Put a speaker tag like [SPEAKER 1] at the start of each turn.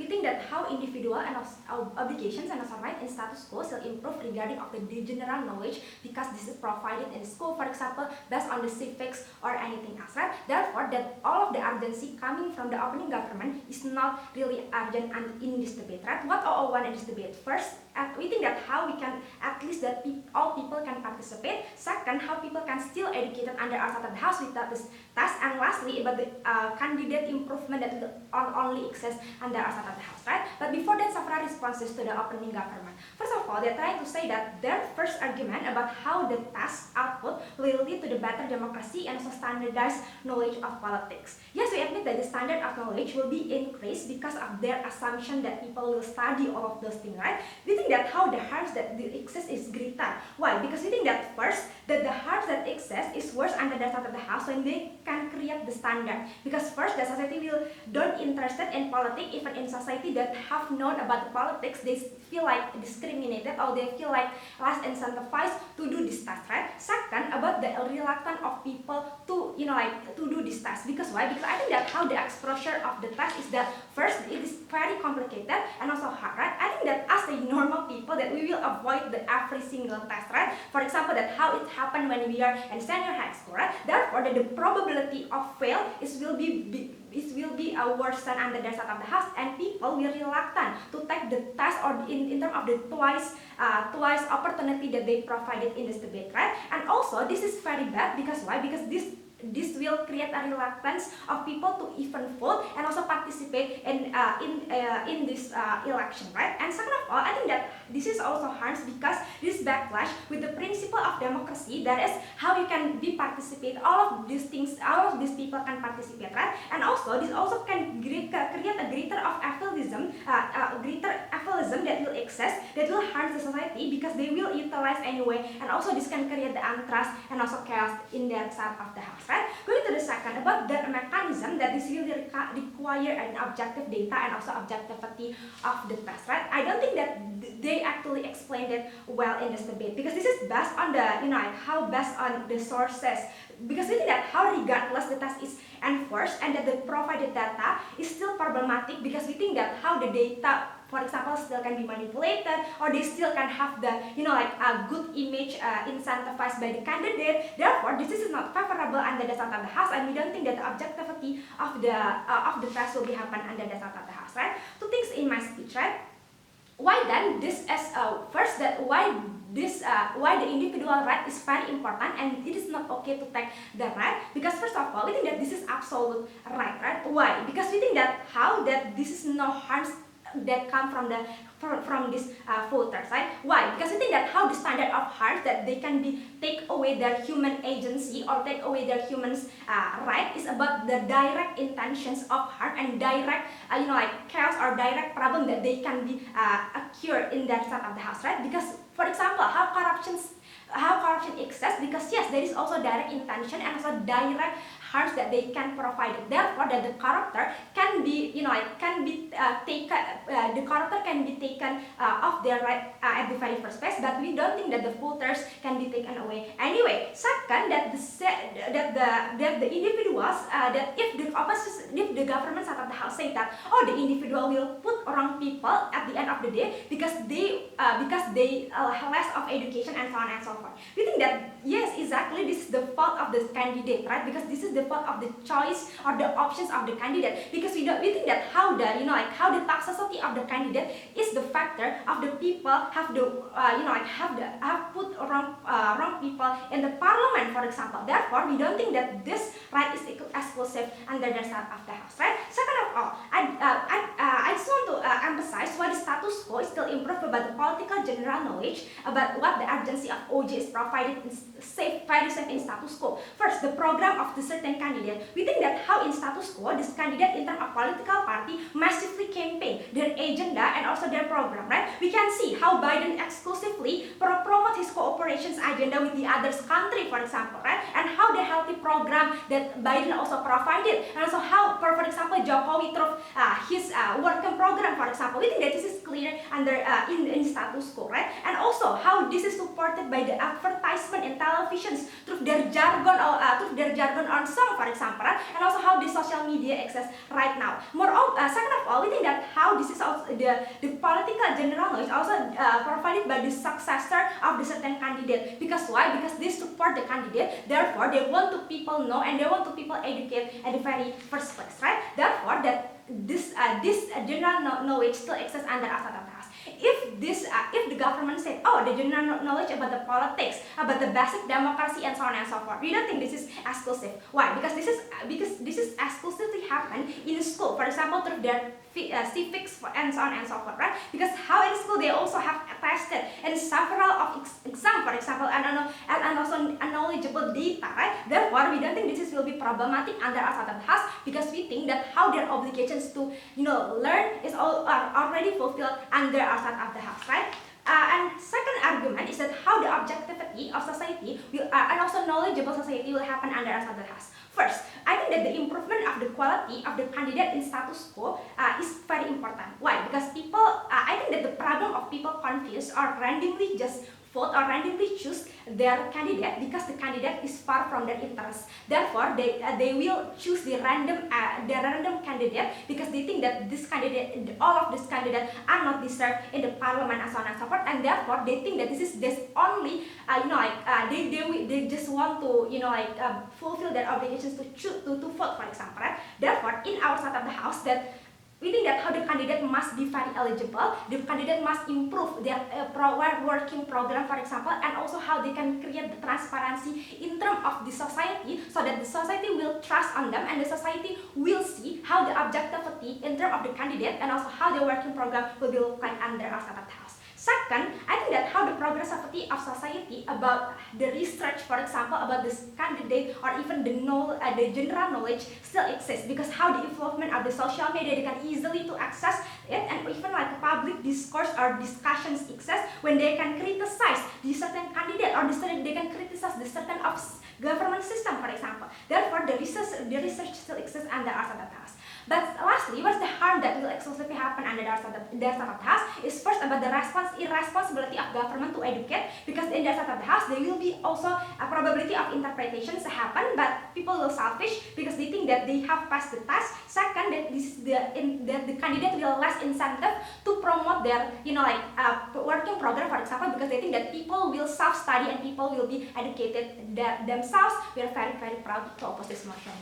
[SPEAKER 1] we think that how individual and obligations and also right in status quo still improve regarding of the general knowledge because this is provided in school, for example, based on the civics or anything else, right? Therefore, that all of the urgency coming from the opening government is not really urgent and in this debate, right? What all want in this debate? First, we think that how we can at least that all people can participate. Second, how people can still educated under our of the house without this test. And lastly, about the candidate improvement that will only exist under our of the house, right? But before that, several responses to the opening government. First of all, they're trying to say that their first argument about how the test output will lead to the better democracy and also standardized knowledge of politics. Yes, we admit that the standard of knowledge will be increased because of their assumption that people will study all of those things, right? We think that how the harms that exist is greater. Why? Because we think that first, that the harms that exist is worse under the side of the house when they can create the standard. Because first, the society will don't interested in politics, even in society that have known about the politics, they feel like discriminated or they feel like less incentivized to do this task, right? Second, about the reluctance of people to, to do this task. Because why? Because I think that how the exposure of the task is that first, it is very complicated and also hard, right? I think that as a normal people that we will avoid the every single test, right? For example, that how it happened when we are in senior high school, right? Therefore, the probability of fail will be worsened under the side of the house, and people will reluctant to take the test or in terms of the twice opportunity that they provided in this debate, right? And also, this is very bad because why? Because this will create a reluctance of people to even vote and also participate in this election, right? And second of all, I think that this is also harms because this backlash with the principle of democracy, that is how you can be participate, all of these things, all of these people can participate, right? And also this also can create a greater of affiliatism, that will exist, that will harm the society because they will utilize anyway, and also this can create the untrust and also chaos in their side of the house, right? Going to the second, about the mechanism that this will require an objective data and also objectivity of the test, right? I don't think that they actually explained it well in this debate because this is based on the, how based on the sources. Because we think that how regardless the test is enforced and that the provided data is still problematic because we think that how the data, for example, still can be manipulated or they still can have the, a good image incentivized by the candidate. Therefore, this is not favorable under the side of the house, and we don't think that the objectivity of the test will be happen under the side of the house, right? Two things in my speech, right? Why then this as first that why the individual right is very important and it is not okay to take the right, because first of all we think that this is absolute right? Why? Because we think that how that this is no harms that come from these voters, right? Why? Because we think that how the standard of harms that they can be take away their human agency or take away their humans right is about the direct intentions of harm and direct chaos or direct problem that they can be occur in that side of the house, right? Because for example, how corruption exists, because yes, there is also direct intention and also direct harms that they can provide. Therefore, that the character can be, taken. The character can be taken off their right at the very first place. But we don't think that the voters can be taken away. Anyway, second, that the individuals that if the government side of the house say that the individual will put wrong people at the end of the day because they have less of education and so on and so forth. We think that yes, exactly, this is the fault of the candidate, right? Because this is the fault of the choice or the options of the candidate. Because we think that how the how the toxicity of the candidate is the factor of the people have put wrong people in the parliament, for example. Therefore, we don't think that this right is exclusive under the side of the house, right? Second of all, I just want to emphasize why the status quo is still improved about the political general knowledge about what the urgency of OJ is provided in very safe in status quo. First, the program of the certain candidate. We think that how in status quo, this candidate in terms of political party massively campaign their agenda and also their program, right? We can see how Biden exclusively promote his cooperations agenda with the other country, for example, right? And how the healthy program that Biden also provided, and also how, for example, Jokowi through his working program, for example. We think that this is clear under in status quo, right? And also how this is supported by the advertisement in televisions through their jargon on song, for example, right? And also how the social media access right now. Second of all, we think that how this is also the political general knowledge also provided by the successor of the certain candidate. Because why? Because they support the candidate, therefore they want to people know and they want to people educate at the very first place, right? Therefore that this general knowledge still exists under Asat of the House. If the government said, oh, the general knowledge about the politics, about the basic democracy and so on and so forth, we don't think this is exclusive. Why? Because this is exclusively happen in school. For example, through their civics and so on and so forth, right? Because how in school they also have tested in several of exam, for example, and also knowledgeable data, right? Therefore, we don't think this will be problematic under Asat of the House, because we think that how their obligations to learn is already fulfilled under Asat of the House, right? And second argument is that how the objectivity of society will, and also knowledgeable society will happen under Asat of the House. First, I think that the improvement of the quality of the candidate in status quo is very important. Why? Because people, I think that the problem of people confused or randomly just vote or randomly choose their candidate because the candidate is far from their interests. Therefore, they will choose the random candidate because they think that all of these candidates are not deserved in the parliament and so on and so forth, and therefore they think that this only they just want to fulfill their obligations to choose to vote, for example, right? Therefore, in our side of the house, that we think that how the candidate must be very eligible, the candidate must improve their working program, for example, and also how they can create the transparency in terms of the society, so that the society will trust on them and the society will see how the objectivity in terms of the candidate and also how the working program will be look like under our state of the house. Second, I think that how the progressivity of society about the research, for example, about this candidate or even the general knowledge still exists, because how the involvement of the social media, they can easily to access it, and even like public discourse or discussions exist when they can criticize the certain candidate or they can criticize the certain of government system, for example. Therefore, the research still exists under our state of the house. But lastly, what's the harm that will exclusively happen under their state of the house is first about the irresponsibility of government to educate, because in their state of the house there will be also a probability of interpretations happen, but people will selfish because they think that they have passed the test. Second, that the candidate will less incentive to promote their working program, for example, because they think that people will self-study and people will be educated themselves. We are very, very proud to oppose this motion.